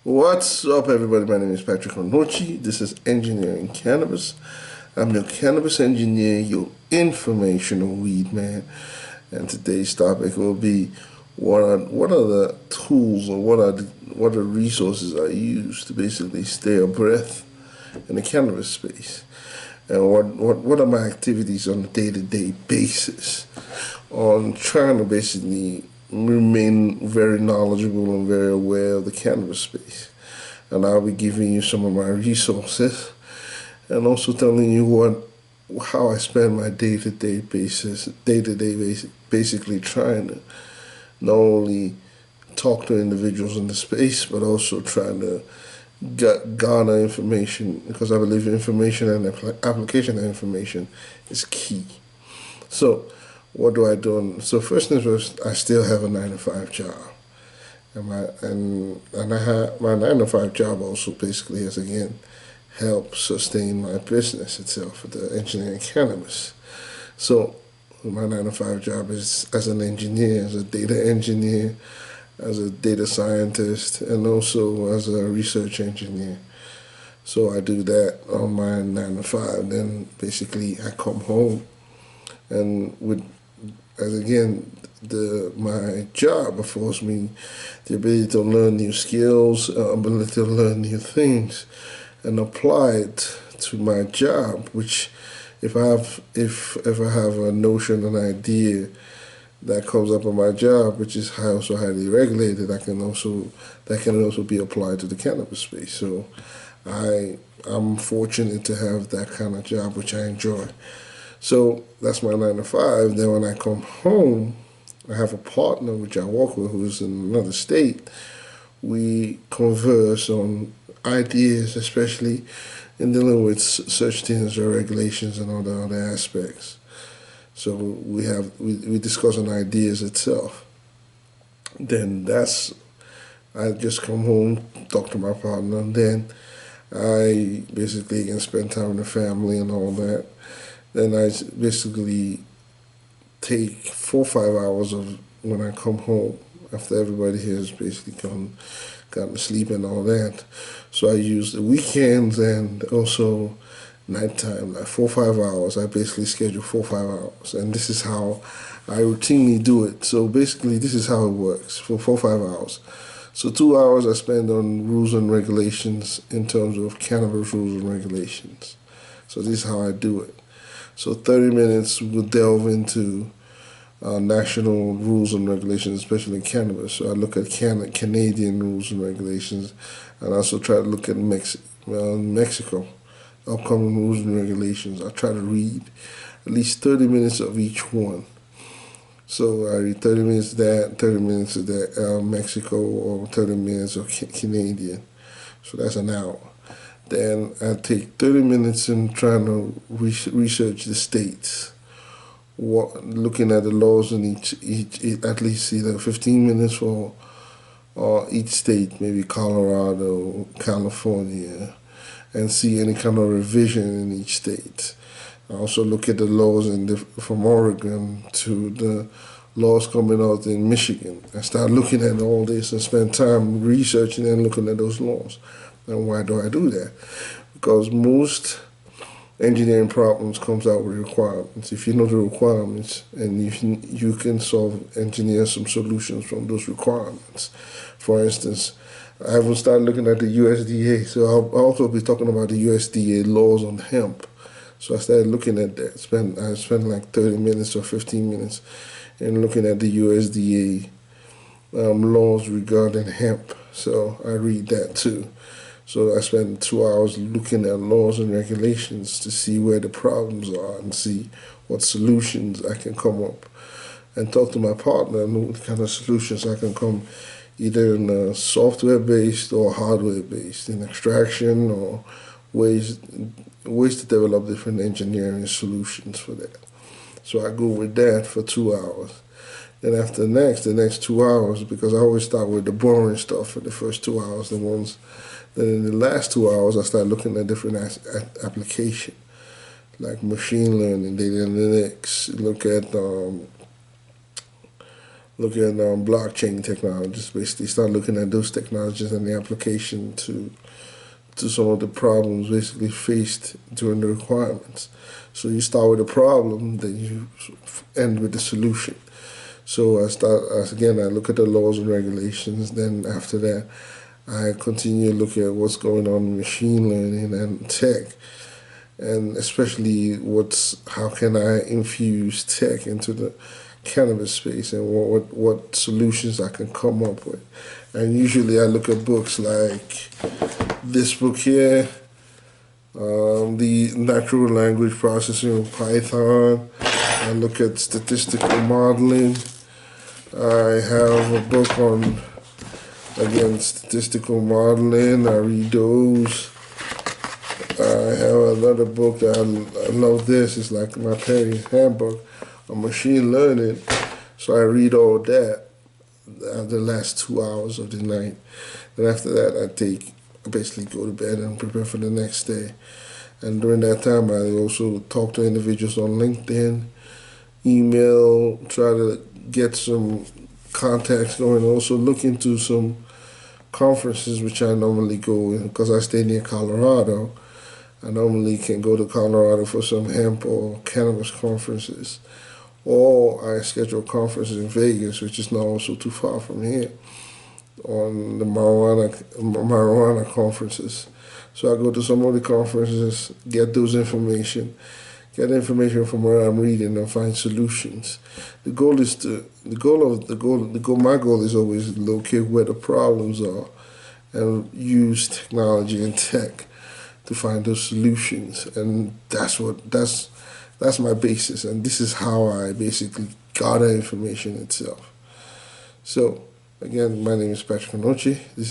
What's up, everybody? My name is Patrick Onochi. This is Engineering Cannabis. I'm your cannabis engineer, your informational weed man. And today's topic will be what are the tools or what are resources I use to basically stay abreast in the cannabis space, and what are my activities on a day-to-day basis on trying to basically remain very knowledgeable and very aware of the cannabis space. And I'll be giving you some of my resources and also telling you how I spend my day-to-day basis, basically trying to not only talk to individuals in the space, but also trying to garner information, because I believe information and application of information is key. So, what do I do? So first things first, I still have a 9 to 5 job, and I have my 9 to 5 job also basically has again helped sustain my business itself, the engineering cannabis. So my 9 to 5 job is as an engineer, as a data engineer, as a data scientist, and also as a research engineer. So I do that on my 9 to 5. Then basically I come home, and as again, my job affords me the ability to learn new skills, ability to learn new things, and apply it to my job. Which, if I have a notion, an idea that comes up on my job, which is also highly regulated, that can also be applied to the cannabis space. So I'm fortunate to have that kind of job, which I enjoy. So that's my 9 to 5. Then when I come home, I have a partner which I work with who's in another state. We converse on ideas, especially in dealing with such things as regulations and all the other aspects. So we discuss on ideas itself. Then I just come home, talk to my partner, and then I basically can spend time with the family and all that. Then I basically take 4 or 5 hours of when I come home after everybody here has basically gotten to sleep and all that. So I use the weekends and also nighttime, like 4 or 5 hours. I basically schedule 4 or 5 hours, and this is how I routinely do it. So basically, this is how it works for 4 or 5 hours. So 2 hours I spend on rules and regulations in terms of cannabis rules and regulations. So this is how I do it. So 30 minutes we'll delve into national rules and regulations, especially in cannabis. So I look at Canadian rules and regulations, and I also try to look at Mexico, upcoming rules and regulations. I try to read at least 30 minutes of each one. So I read 30 minutes of that, 30 minutes of that Mexico, or 30 minutes of Canadian. So that's an hour. Then I take 30 minutes in trying to research the states, looking at the laws in each at least either 15 minutes for each state, maybe Colorado, California, and see any kind of revision in each state. I also look at the laws from Oregon to the laws coming out in Michigan. I start looking at all this and spend time researching and looking at those laws. And why do I do that? Because most engineering problems comes out with requirements. If you know the requirements, and you can engineer some solutions from those requirements. For instance, I haven't started looking at the USDA, so I'll also be talking about the USDA laws on hemp. So I started looking at that. I spent like 30 minutes or 15 minutes in looking at the USDA laws regarding hemp. So I read that too. So I spend 2 hours looking at laws and regulations to see where the problems are and see what solutions I can come up, and talk to my partner and what kind of solutions I can come, either in software-based or hardware-based, in extraction or ways to develop different engineering solutions for that. So I go with that for 2 hours. Then after the next 2 hours, because I always start with the boring stuff for the first 2 hours, then in the last 2 hours, I start looking at different application, like machine learning, data analytics, look at blockchain technologies. Basically, start looking at those technologies and the application to some of the problems basically faced during the requirements. So you start with a problem, then you end with the solution. So I look at the laws and regulations. Then after that, I continue to look at what's going on in machine learning and tech, and especially how can I infuse tech into the cannabis space, and what solutions I can come up with. And usually I look at books like this book here, the natural language processing of Python. I look at statistical modeling. I have a book on, again, statistical modeling. I read those. I have another book that I love. This is like my Perry's handbook on machine learning. So I read all that the last 2 hours of the night. And after that, I basically go to bed and prepare for the next day. And during that time, I also talk to individuals on LinkedIn, email, try to get some contacts going. Also look into some conferences which I normally go in because I stay near Colorado. I normally can go to Colorado for some hemp or cannabis conferences. Or I schedule conferences in Vegas, which is not also too far from here, on the marijuana conferences. So I go to some of the conferences, get those information, get information from where I'm reading, and find solutions. My goal is always to locate where the problems are and use technology and tech to find those solutions. And that's my basis, and this is how I basically gather information itself. So again, my name is Patrick Onochi. This